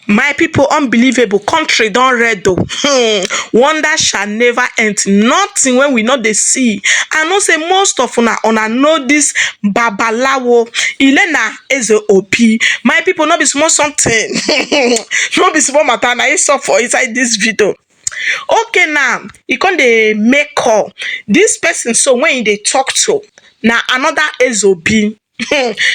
My people, unbelievable country don red o. Wonder shall never end. Nothing when we no dey see. I know say most of una know this babalawo Elena Eze Obi. My people, no be small something. No be small matter. Na it sup for inside this video. Okay, now e come dey make call. This person so when e dey talk to na another Ezobi.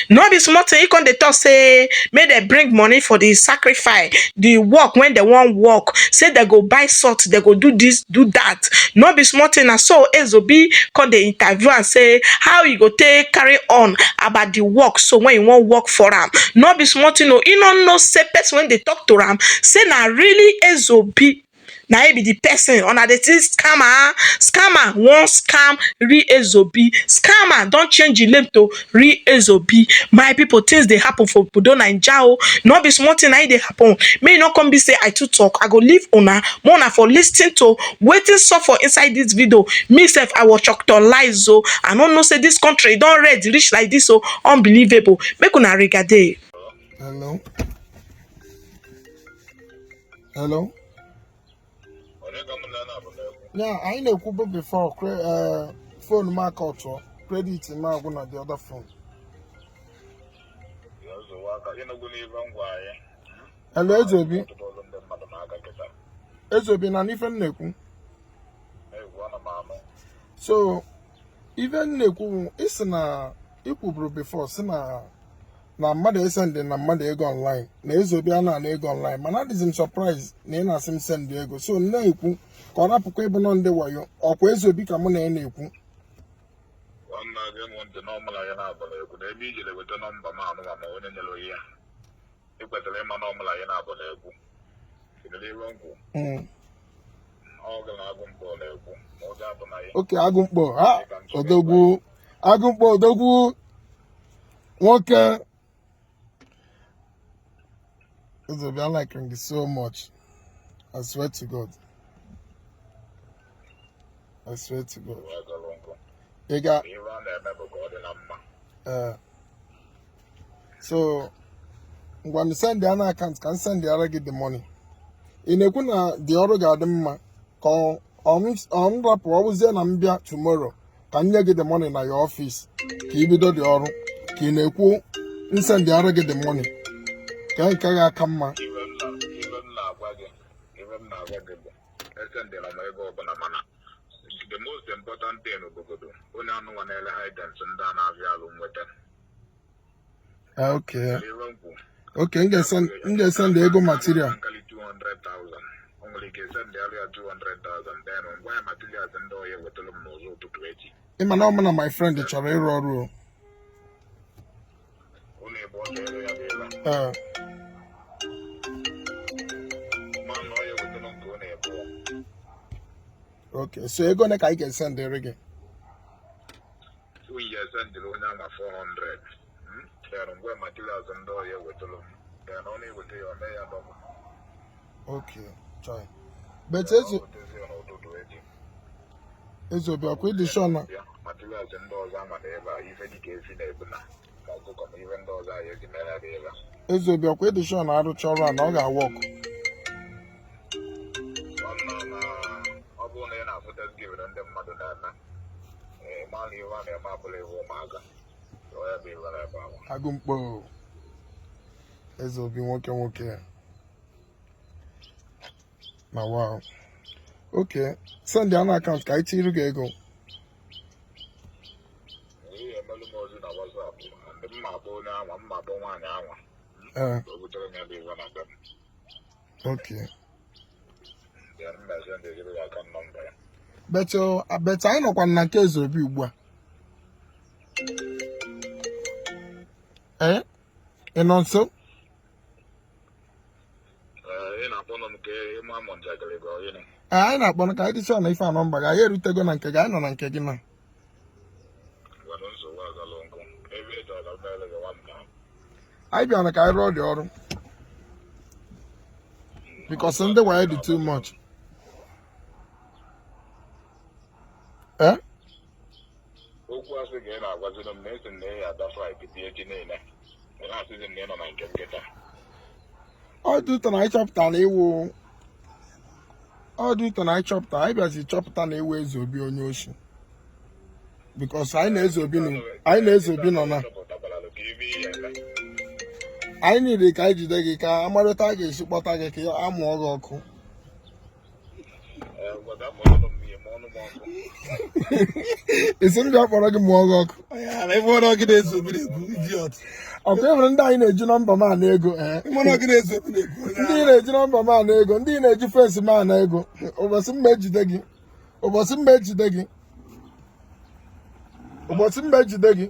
No be small thing. He come dey talk say make dem bring money for the sacrifice, the work when they wan work. Say they go buy salt, they go do this, do that. No be small thing. Na so Ezobi come dey interview and say how e go take carry on about the work. So when you wan work for am, no be small thing. No, e no know say person when they talk to am say na really Ezobi. Na he be the person una dey think scammer wan scam real Ezobi. Scammer don change the name to real Ezobi. My people, things dey happen for obodo Naija o. No be small thing na e dey happen. May e no come be say I too talk. I go leave una more una for lis ten to wetin sup for inside this video. Me sef I was lies o. I no know say this country don red reach like this o. Unbelievable. Make una regade. Hello. Hello. Yeah, I know Kubo before phone mark out credit in my one of the other phone. Hello, Ezobi. Ezobi na different neku. So even neku is na equal before sina na mother send na mother ego online. Na Ezobi ana na ego online. Man, that is in surprise. Na na sim send the ego. So na eku kona pukwe bono nde wayo. Okwa Ezobi ka mo na eku. One game want the normal ayana abole eku. Na ebi jele with the number ma wone nyelo ya. Ikwetele ma normal ayana abole eku. Sinele ronku. Okay, Agumpo. Ah, Odogwu. Agumpo, Odogwu. Okay. Ezobi, I like you so much. I swear to God. I swear to God. You got. So, when you send the other accounts, can send the other get the money. In a kuna the other garden, call rap. What was there? Nambia tomorrow. Can you get the money in your office? Keep it on the other. Can you go send the other get the money? Can you come, man? The most important thing only one okay. Okay, you send the ego material. 200,000. Only can send the area 200,000. Then on why materials and do you with them no to 20. My friend the Charero. Only about area. Okay, so you're gonna can send the reggae. 2 years and the loan 400. Then where materials and do you with them. Then only with your mayor. Okay, try. But it's a bit with the show now. Materials and doors are even even those are it's a bit with the show now. I don't try and I got walk. Agumpo. It's a bit working. Now, wow. Okay. Send the other account. Can I tell you go? Okay. But I know what na case will be ugbu. And also I na akpọ ka ịdị sure na ife anọ mba ga ya erutego na nke ga nọ na nke gị na. I bịa na ka I rụọ dị ọrụ. Because ndị wire dị too much. Okwu asị ga na agwaziri m na esi na ya ada Friday dị echi niile. Na asị na nọ na nke nkịta. Ọ dị ụtọ na anyị chọpụta na iwu. Ọ dị ụtọ na anyị chọpụta, anyị bịazi chọpụta na iwu eze obi onye oshi. Because anyị na-eze obi nọ na. Anyị niile ka anyị jide gị ka amarịta a ga-esi kpọta gị ka a mụọ gị ọkụ. Isi ndị akpọrọ gị mụọ gị ọkụ. Ọkụ enwere ndị anyị na-eji nọmba ma na ego. Ndị na-eji nọmba ma na ego, ndị na-eji fesi ma na ego. Ụbọchị mma ejide gị. Ụbọchị mma ejide gị.